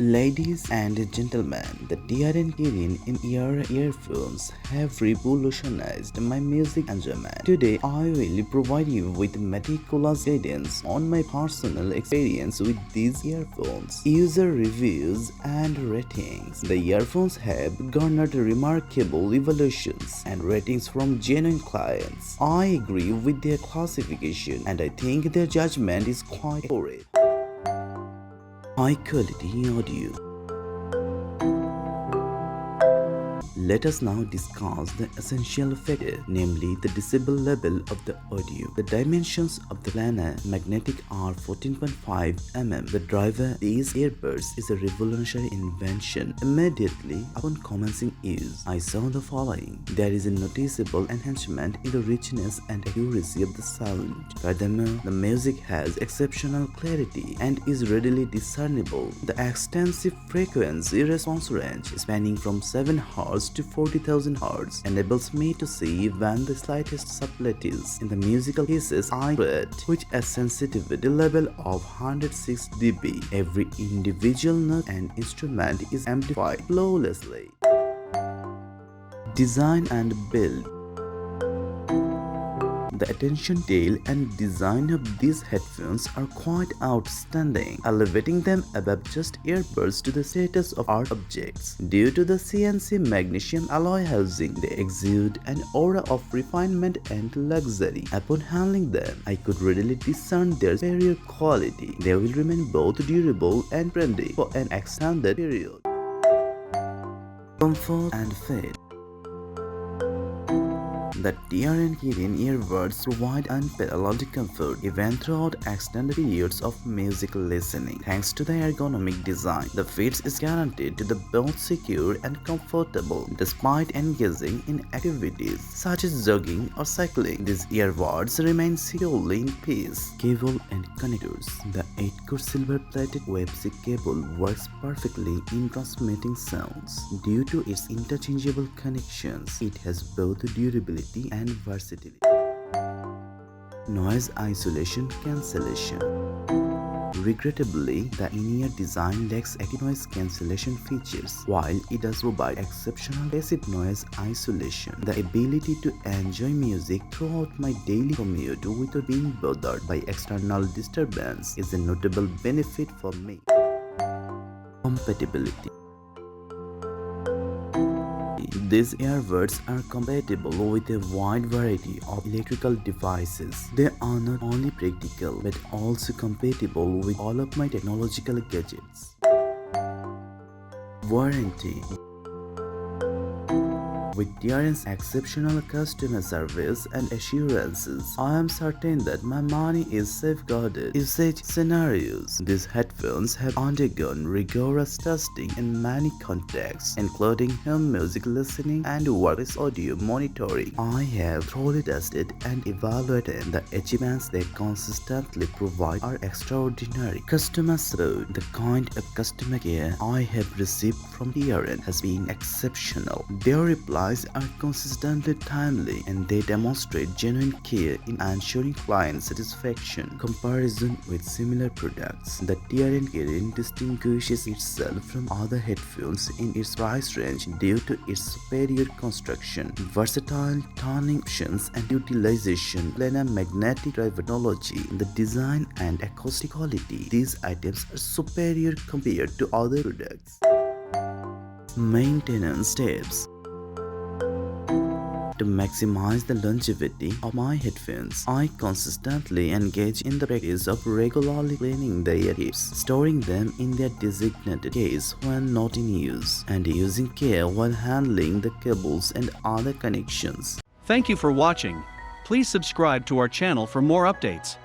Ladies and gentlemen, the TRN Kirin In-ear Earphones have revolutionized my music enjoyment. Today, I will provide you with meticulous guidance on my personal experience with these earphones, user reviews, and ratings. The earphones have garnered remarkable evaluations and ratings from genuine clients. I agree with their classification, and I think their judgment is quite accurate. High quality audio. Let us now discuss the essential factor, namely the decibel level of the audio. The dimensions of the planar magnetic are 14.5 mm. The driver of these earbuds is a revolutionary invention. Immediately upon commencing use, I saw the following. There is a noticeable enhancement in the richness and accuracy of the sound. Furthermore, the music has exceptional clarity and is readily discernible. The extensive frequency response range, spanning from 7 Hz to 40,000 Hz, enables me to see when the slightest subtleties in the musical pieces I create, which a sensitivity level of 106 dB. Every individual note and instrument is amplified flawlessly. Design and build. The attention detail and design of these headphones are quite outstanding, elevating them above just earbuds to the status of art objects. Due to the CNC magnesium alloy housing, they exude an aura of refinement and luxury. Upon handling them, I could readily discern their superior quality. They will remain both durable and friendly for an extended period. Comfort and fit. The TRN Kirin earbuds provide unparalleled comfort even throughout extended periods of music listening. Thanks to the ergonomic design, the fit is guaranteed to be both secure and comfortable despite engaging in activities such as jogging or cycling. These earbuds remain securely in place. Cable and connectors. The 8-core silver-plated Web-C cable works perfectly in transmitting sounds. Due to its interchangeable connections, it has both durability and versatility. Noise isolation cancellation. Regrettably, the in-ear design lacks active noise cancellation features. While it does provide exceptional passive noise isolation, the ability to enjoy music throughout my daily commute without being bothered by external disturbance is a notable benefit for me. Compatibility. These earbuds are compatible with a wide variety of electrical devices. They are not only practical but also compatible with all of my technological gadgets. Warranty. With TRN's exceptional customer service and assurances, I am certain that my money is safeguarded in such scenarios. These headphones have undergone rigorous testing in many contexts, including home music listening and workplace audio monitoring. I have thoroughly tested and evaluated the achievements they consistently provide are extraordinary. Customer support. The kind of customer care I have received from TRN has been exceptional. Their replies are consistently timely and they demonstrate genuine care in ensuring client satisfaction. Comparison with similar products. The TRN Kirin distinguishes itself from other headphones in its price range due to its superior construction, versatile tuning options, and utilization planar magnetic driver technology. The design and acoustic quality. These items are superior compared to other products. Maintenance steps. To maximize the longevity of my headphones, I consistently engage in the practice of regularly cleaning the earbuds, storing them in their designated case when not in use, and using care while handling the cables and other connections. Thank you for watching. Please subscribe to our channel for more updates.